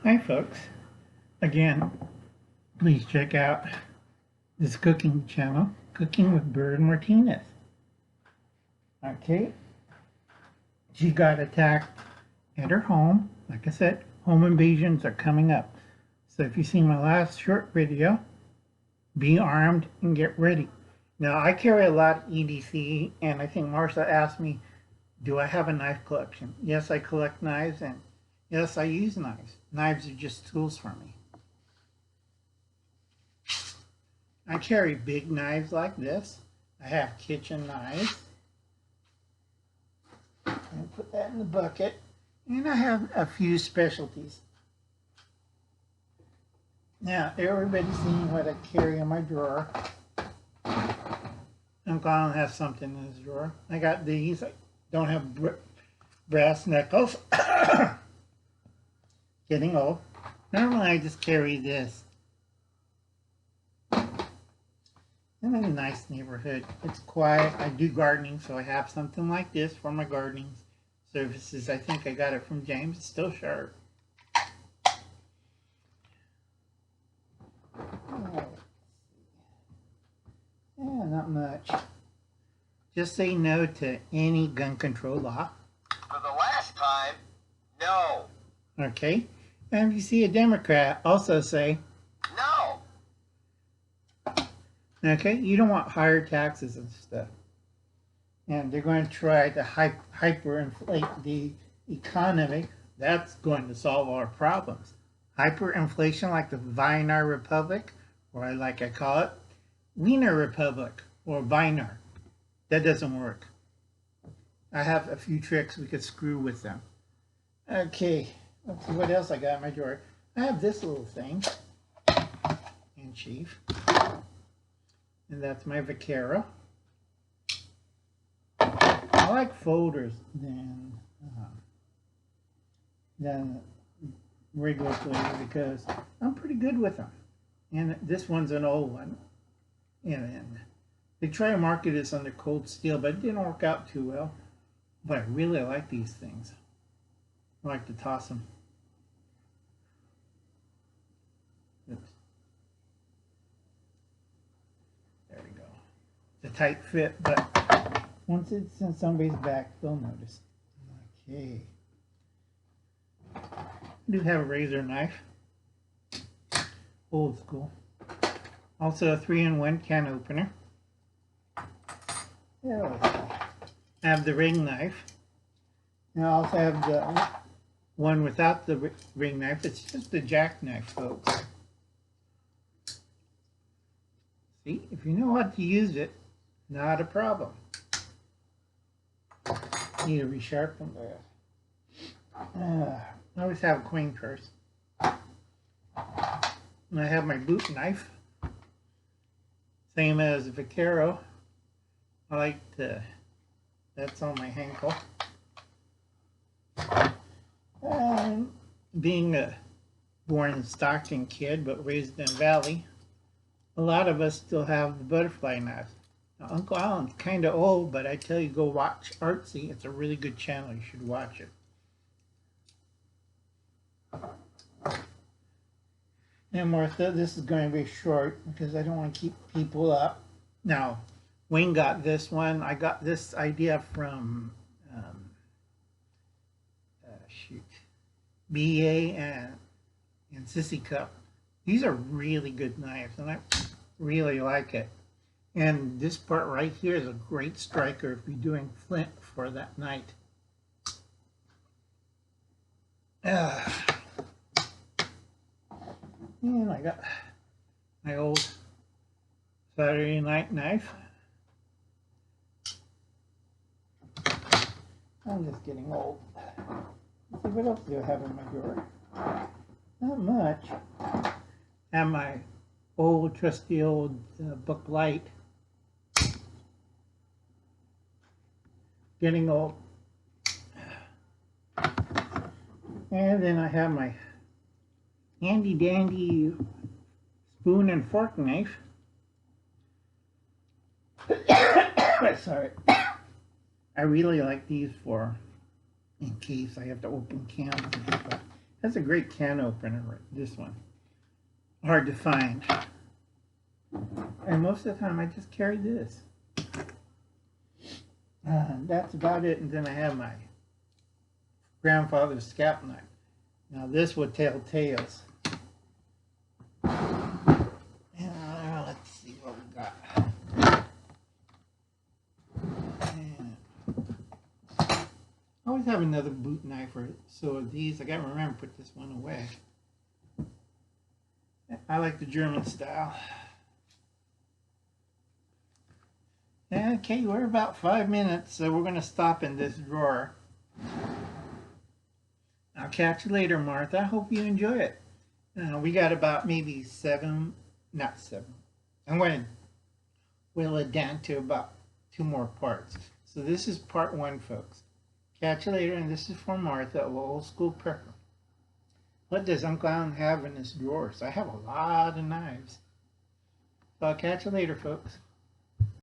Hi folks, again, please check out this cooking channel, Cooking with Bird Martinez. Okay, she got attacked at her home. Like I said, home invasions are coming up. So if you see my last short video, be armed and get ready. Now I carry a lot of EDC, and I think Marsha asked me, do I have a knife collection? Yes, I collect knives, and yes, I use knives. Knives are just tools for me. I carry big knives like this. I have kitchen knives. And put that in the bucket. And I have a few specialties. Now, everybody's seeing what I carry in my drawer. Uncle Alan has something in his drawer. I got these. I don't have brass knuckles. Getting old. Normally I just carry this. I'm in a nice neighborhood. It's quiet. I do gardening, so I have something like this for my gardening services. I think I got it from James. It's still sharp. Yeah, not much. Just say no to any gun control law. For the last time, no. Okay. And if you see a Democrat, also say no. Okay, you don't want higher taxes and stuff. And they're going to try to hyperinflate the economy. That's going to solve our problems. Hyperinflation like the Weimar Republic, or like I call it, Wiener Republic, or Weimar. That doesn't work. I have a few tricks we could screw with them. Okay, let's see what else I got in my drawer. I have this little thing in chief. And that's my Vaquero. I like folders than regular flavor because I'm pretty good with them. And this one's an old one. And they try to market this under cold steel, but it didn't work out too well. But I really like these things. I like to toss them. Oops. There we go. It's a tight fit, but once it's in somebody's back, they'll notice. Okay. I do have a razor knife. Old school. Also a 3-in-1 can opener. There we go. I have the ring knife. And I also have the one without the ring knife. It's just a jackknife, folks. See, if you know how to use it, not a problem. Need to resharpen that. I always have a queen purse. And I have my boot knife. Same as a Vaquero. I like to, that's on my ankle. And being a born in Stockton kid, but raised in Valley, a lot of us still have the butterfly knives. Now, Uncle Alan's kind of old, but I tell you, go watch Artsy. It's a really good channel. You should watch it. And Martha, this is going to be short because I don't want to keep people up. Now, Wayne got this one. I got this idea from BA and Sissy Cup. These are really good knives, and I really like it. And this part right here is a great striker if you're doing flint for that night. And I got my old Saturday night knife. I'm just getting old. Let's see, what else do I have in my drawer? Not much. I have my old, trusty old book light. Getting old. And then I have my handy dandy spoon and fork knife. Sorry. I really like these for in case I have to open cans. That's a great can opener, right? This one. Hard to find. And most of the time I just carry this. That's about it. And then I have my grandfather's scalp knife. Now this would tell tales. Let's see what we got. And I always have another boot knife or so of these. I gotta remember to put this one away. I like the German style. Okay, we're about 5 minutes, so we're going to stop in this drawer. I'll catch you later, Martha. I hope you enjoy it. We got about maybe 7, not 7. I'm going to whittle it down to about 2 more parts. So this is part 1, folks. Catch you later, and this is for Martha, old school prepper. What does Uncle Alan have in his drawers? I have a lot of knives. So I'll catch you later, folks.